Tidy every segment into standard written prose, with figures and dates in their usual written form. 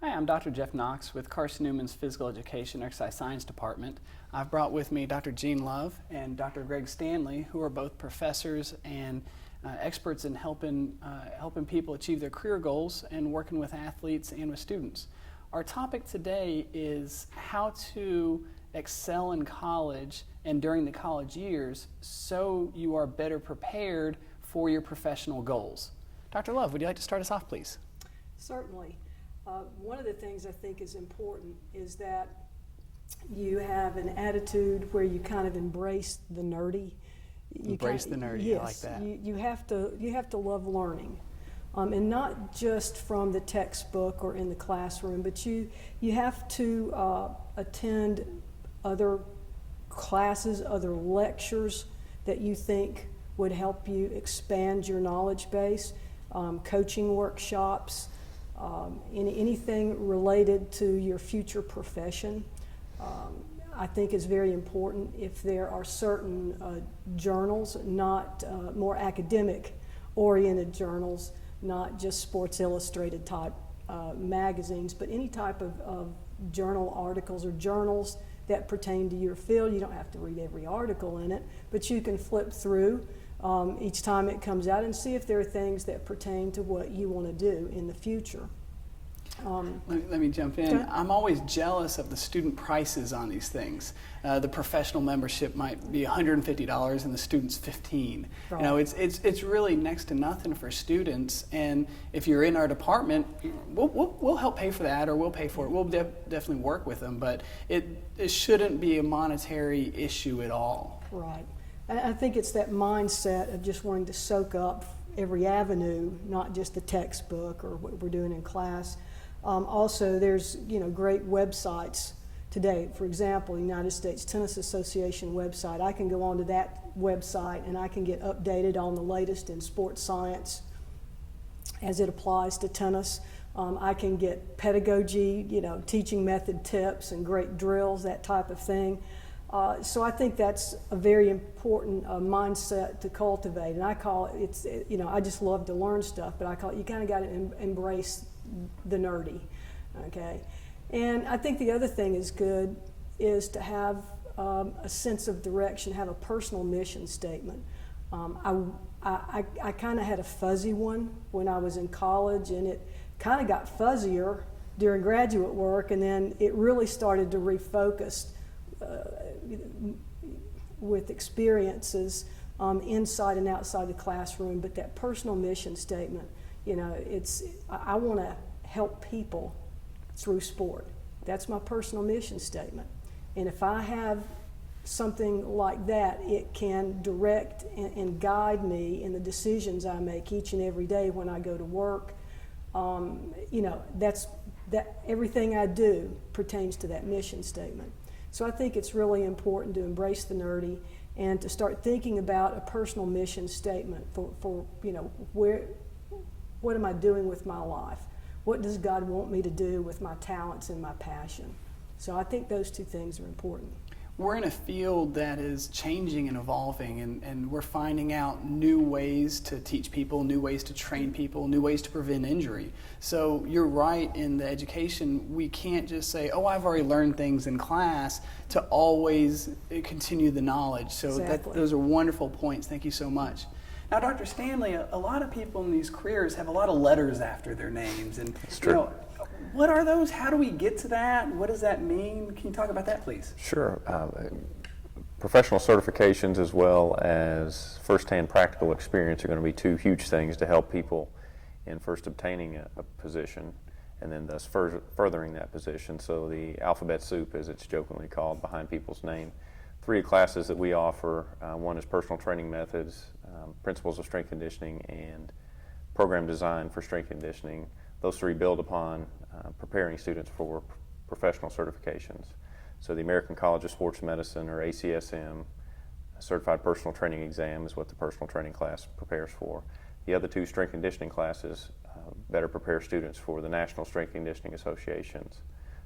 Hi, I'm Dr. Jeff Knox with Carson Newman's Physical Education Exercise Science Department. I've brought with me Dr. Gene Love and Dr. Greg Stanley, who are both professors and experts in helping people achieve their career goals and working with athletes and with students. Our topic today is how to excel in college and during the college years so you are better prepared for your professional goals. Dr. Love, would you like to start us off, please? Certainly. One of the things I think is important is that you have an attitude where you kind of embrace the nerdy. Embrace the nerdy, yes, I like that. You have to love learning. And not just from the textbook or in the classroom, but you have to attend other classes, other lectures that you think would help you expand your knowledge base, coaching workshops, anything related to your future profession. I think is very important. If there are certain journals, not more academic oriented journals, not just Sports Illustrated type magazines, but any type of journal articles or journals that pertain to your field. You don't have to read every article in it, but you can flip through each time it comes out and see if there are things that pertain to what you want to do in the future. Let me jump in. Okay. I'm always jealous of the student prices on these things. The professional membership might be $150 and the student's $15. Right. You know, it's really next to nothing for students. And if you're in our department, we'll help pay for that, or we'll pay for it. We'll definitely work with them, but it shouldn't be a monetary issue at all. Right. I think it's that mindset of just wanting to soak up every avenue, not just the textbook or what we're doing in class. Also, there's great websites today. For example, the United States Tennis Association website. I can go onto that website and I can get updated on the latest in sports science as it applies to tennis. I can get pedagogy, teaching method tips and great drills, that type of thing. So I think that's a very important mindset to cultivate, and I call it, I just love to learn stuff, but I call it, you kind of got to embrace the nerdy, okay? And I think the other thing is good is to have a sense of direction, have a personal mission statement. I kind of had a fuzzy one when I was in college, and it kind of got fuzzier during graduate work, and then it really started to refocus with experiences inside and outside the classroom. But that personal mission statement, I want to help people through sport. That's my personal mission statement. And if I have something like that, it can direct and guide me in the decisions I make each and every day when I go to work. That everything I do pertains to that mission statement. So I think it's really important to embrace the nerdy and to start thinking about a personal mission statement for what am I doing with my life? What does God want me to do with my talents and my passion? So I think those two things are important. We're in a field that is changing and evolving, and we're finding out new ways to teach people, new ways to train people, new ways to prevent injury. So you're right, in the education, we can't just say, oh, I've already learned things in class, to always continue the knowledge. So Exactly. those are wonderful points. Thank you so much. Now, Dr. Stanley, a lot of people in these careers have a lot of letters after their names. And That's true. What are those? How do we get to that? What does that mean? Can you talk about that, please? Sure. Professional certifications as well as firsthand practical experience are going to be two huge things to help people in first obtaining a position and then thus furthering that position. So the alphabet soup, as it's jokingly called, behind people's name. 3 classes that we offer. One is personal training methods, principles of strength conditioning, and program design for strength conditioning. Those 3 build upon preparing students for professional certifications. So the American College of Sports Medicine, or ACSM, Certified Personal Training Exam is what the personal training class prepares for. The other 2 strength conditioning classes better prepare students for the National Strength Conditioning Association's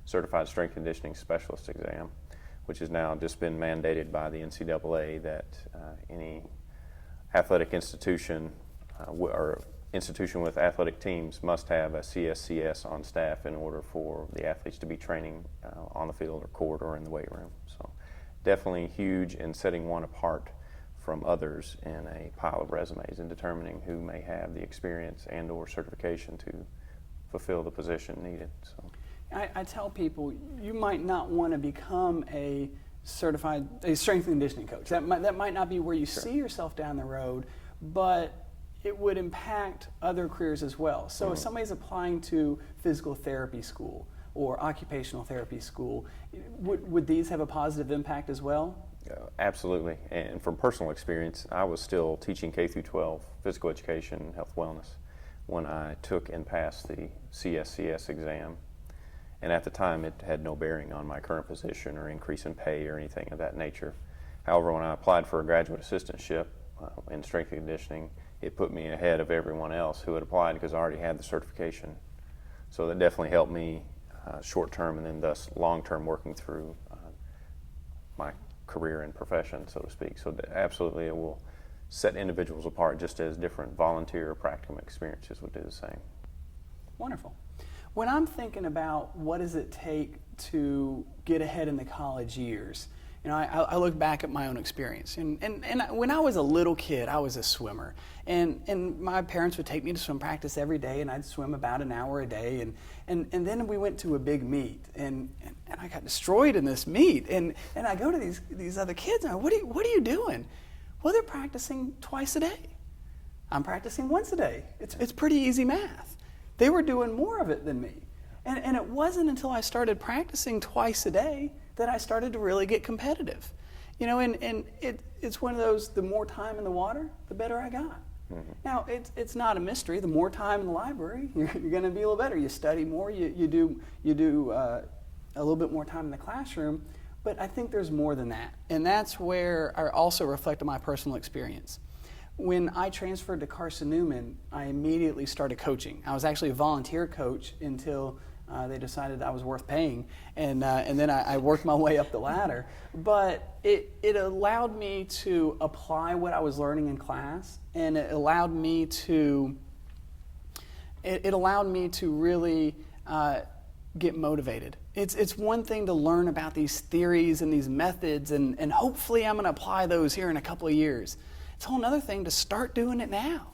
Certified Strength Conditioning Specialist Exam, which has now just been mandated by the NCAA that any athletic institution or institution with athletic teams must have a CSCS on staff in order for the athletes to be training on the field or court or in the weight room. So definitely huge in setting one apart from others in a pile of resumes and determining who may have the experience and or certification to fulfill the position needed. So I tell people, you might not want to become a strength and conditioning coach. That might not be where you see yourself down the road, but it would impact other careers as well. So if somebody's applying to physical therapy school or occupational therapy school, would these have a positive impact as well? Absolutely. And from personal experience, I was still teaching K through 12 physical education, health, wellness when I took and passed the CSCS exam. And at the time, it had no bearing on my current position or increase in pay or anything of that nature. However, when I applied for a graduate assistantship in strength and conditioning, it put me ahead of everyone else who had applied because I already had the certification. So that definitely helped me short-term and then thus long-term working through my career and profession, so to speak. So absolutely it will set individuals apart just as different volunteer or practicum experiences would do the same. Wonderful. When I'm thinking about what does it take to get ahead in the college years, I look back at my own experience. And when I was a little kid, I was a swimmer. And my parents would take me to swim practice every day, and I'd swim about an hour a day. And then we went to a big meet, and I got destroyed in this meet. And I go to these other kids, and what are you doing? Well, they're practicing twice a day. I'm practicing once a day. It's pretty easy math. They were doing more of it than me. And it wasn't until I started practicing twice a day that I started to really get competitive. And it's one of those, the more time in the water, the better I got. Mm-hmm. Now, it's not a mystery. The more time in the library, you're going to be a little better. You study more, you do a little bit more time in the classroom, but I think there's more than that. And that's where I also reflect on my personal experience. When I transferred to Carson-Newman, I immediately started coaching. I was actually a volunteer coach until they decided I was worth paying, and then I worked my way up the ladder. But it allowed me to apply what I was learning in class, and it allowed me to really get motivated. It's one thing to learn about these theories and these methods, and hopefully I'm going to apply those here in a couple of years. It's a whole other thing to start doing it now.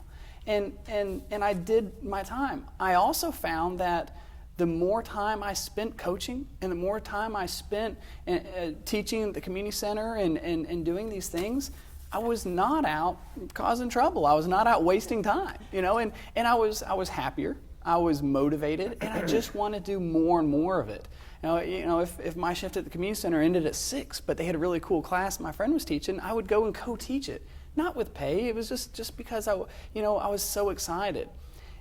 And I did my time. I also found that the more time I spent coaching and the more time I spent teaching at the community center and doing these things, I was not out causing trouble. I was not out wasting time, and I was happier. I was motivated, and I just want to do more and more of it. If my shift at the community center ended at 6, but they had a really cool class my friend was teaching, I would go and co-teach it. Not with pay, it was just because I was so excited.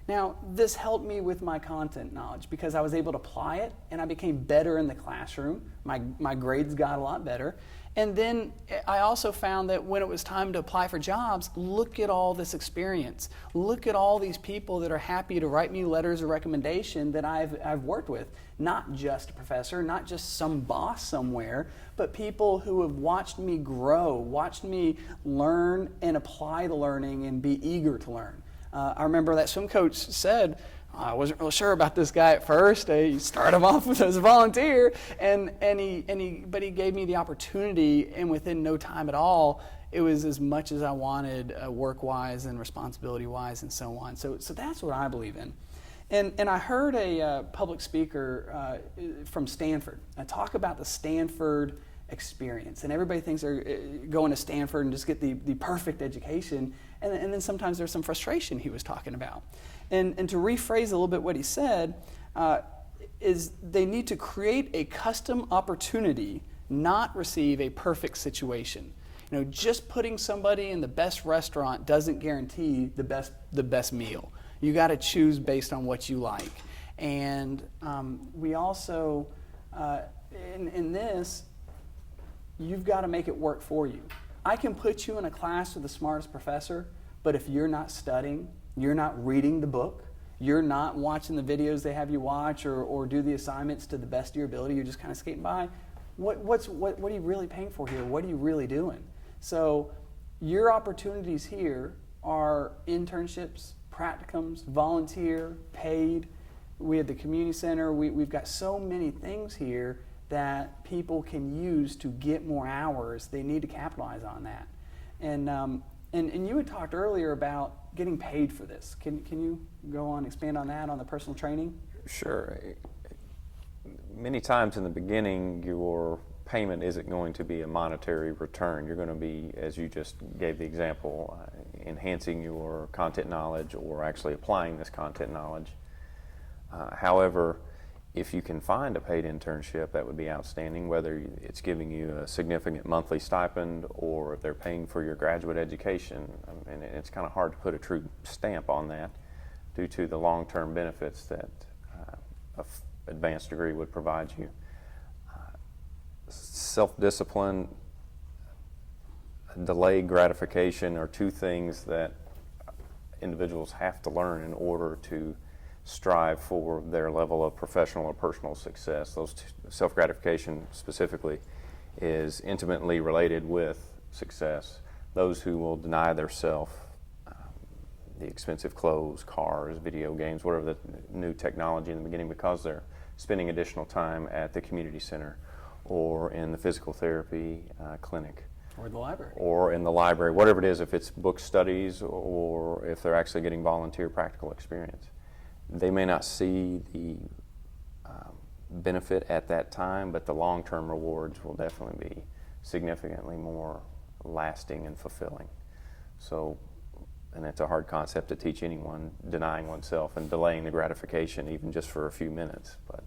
Now, this helped me with my content knowledge because I was able to apply it, and I became better in the classroom. My grades got a lot better. And then I also found that when it was time to apply for jobs, look at all this experience. Look at all these people that are happy to write me letters of recommendation that I've worked with. Not just a professor, not just some boss somewhere, but people who have watched me grow, watched me learn and apply the learning and be eager to learn. I remember that swim coach said, I wasn't real sure about this guy at first. He started him off as a volunteer, but he gave me the opportunity, and within no time at all, it was as much as I wanted, work-wise and responsibility-wise, and so on. So that's what I believe in. And I heard a public speaker from Stanford talk about the Stanford experience, and everybody thinks they're going to Stanford and just get the perfect education, and then sometimes there's some frustration he was talking about. And to rephrase a little bit what he said, is they need to create a custom opportunity, not receive a perfect situation. Just putting somebody in the best restaurant doesn't guarantee the best meal. You got to choose based on what you like. And we also, in this, you've got to make it work for you. I can put you in a class with the smartest professor, but if you're not studying, you're not reading the book, you're not watching the videos they have you watch or do the assignments to the best of your ability, you're just kind of skating by, what are you really paying for here? What are you really doing? So your opportunities here are internships, practicums, volunteer, paid. We had the community center. We've got so many things here that people can use to get more hours. They need to capitalize on that. And you had talked earlier about getting paid for this. Can you go on, expand on that, on the personal training? Sure. Many times in the beginning, your payment isn't going to be a monetary return. You're going to be, as you just gave the example, enhancing your content knowledge or actually applying this content knowledge. However, if you can find a paid internship, that would be outstanding, whether it's giving you a significant monthly stipend or if they're paying for your graduate education. And it's kind of hard to put a true stamp on that due to the long-term benefits that an advanced degree would provide you. Self-discipline, delayed gratification are two things that individuals have to learn in order to strive for their level of professional or personal success. Those self-gratification specifically is intimately related with success. Those who will deny their self the expensive clothes, cars, video games, whatever the new technology in the beginning, because they're spending additional time at the community center or in the physical therapy clinic. Or the library. Or in the library, whatever it is, if it's book studies or if they're actually getting volunteer practical experience. They may not see the benefit at that time, but the long-term rewards will definitely be significantly more lasting and fulfilling. So, and it's a hard concept to teach anyone, denying oneself and delaying the gratification even just for a few minutes. But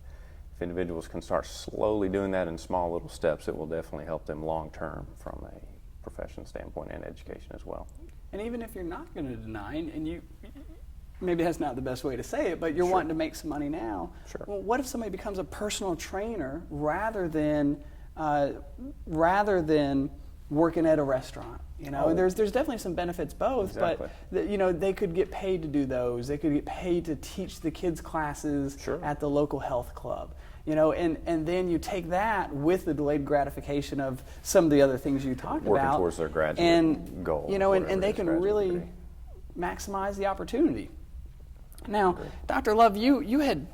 if individuals can start slowly doing that in small little steps, it will definitely help them long-term from a profession standpoint and education as well. And even if you're not going to deny, and you, maybe that's not the best way to say it, but you're wanting to make some money now. Sure. Well, what if somebody becomes a personal trainer rather than working at a restaurant? You know, there's definitely some benefits both, Exactly. but they could get paid to do those. They could get paid to teach the kids classes Sure. at the local health club. You know, and then you take that with the delayed gratification of some of the other things you talked Working about, towards their graduate and goal. You know, and whatever they it is, can graduate really degree. maximize the opportunity. Now, Dr. Love, you had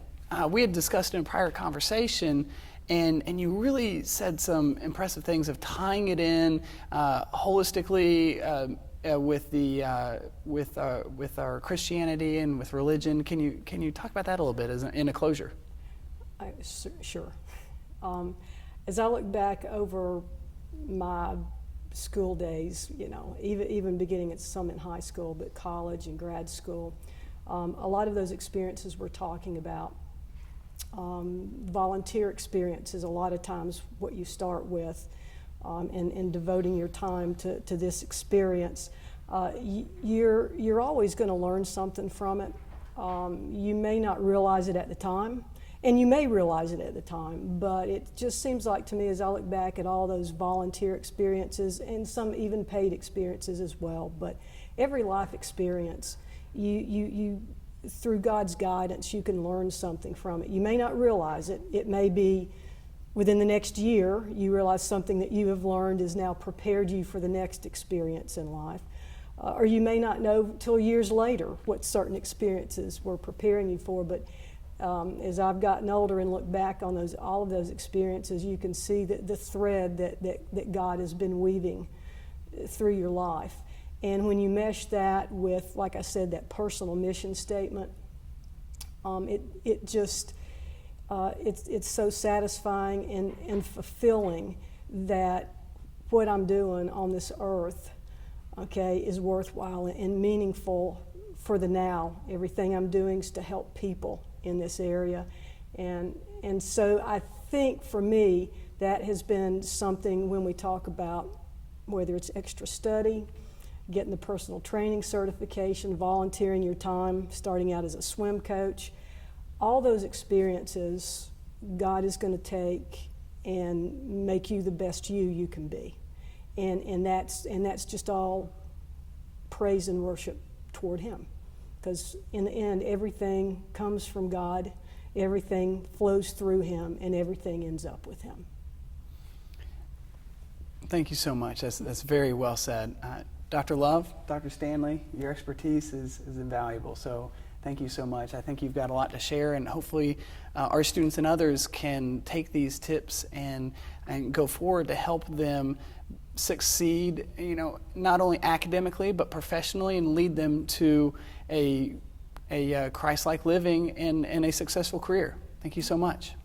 we had discussed in a prior conversation, and you really said some impressive things of tying it in holistically with our Christianity and with religion. Can you talk about that a little bit in a closure? Sure. As I look back over my school days, you know, even beginning at some in high school, but college and grad school, a lot of those experiences we're talking about, volunteer experiences, a lot of times what you start with, and devoting your time to this experience, you're always going to learn something from it. You may not realize it at the time, and you may realize it at the time, but it just seems like to me as I look back at all those volunteer experiences and some even paid experiences as well, but every life experience, you through God's guidance, you can learn something from it. You may not realize it. It may be within the next year, you realize something that you have learned has now prepared you for the next experience in life. Or you may not know till years later what certain experiences were preparing you for, but as I've gotten older and look back on all of those experiences, you can see the thread that God has been weaving through your life. And when you mesh that with, like I said, that personal mission statement, it's so satisfying and fulfilling that what I'm doing on this earth, okay, is worthwhile and meaningful for the now. Everything I'm doing is to help people in this area. And so I think for me, that has been something when we talk about whether it's extra study, getting the personal training certification, volunteering your time, starting out as a swim coach, all those experiences God is going to take and make you the best you can be. And that's just all praise and worship toward Him. Because in the end, everything comes from God, everything flows through Him, and everything ends up with Him. Thank you so much. That's very well said. Dr. Love, Dr. Stanley, your expertise is invaluable. So thank you so much. I think you've got a lot to share, and hopefully our students and others can take these tips and go forward to help them succeed, not only academically but professionally, and lead them to a Christ-like living and a successful career. Thank you so much.